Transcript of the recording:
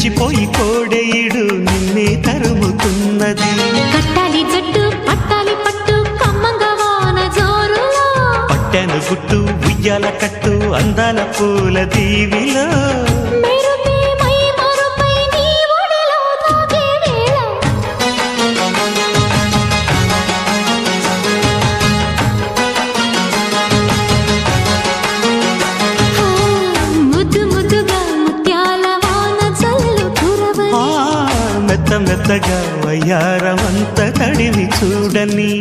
రెచ్చిపోయి కోడేయుడు నిన్నే తరుముతున్నది. కట్టాలి జట్టు పట్టాలి పట్టు కమ్మంగా వాన జోరులో, పట్టెను గుట్టు ఉయ్యాల కట్టు అందాల పూల దీవిలో, మెరుపే మై మరుపై నీ ఒడిలో తాగే వేళ, ముద్దు ముద్దుగా ముత్యాల వాన జల్లు కురవని, మెత్త మెత్తగా వయ్యారమంత తడివి చూడని.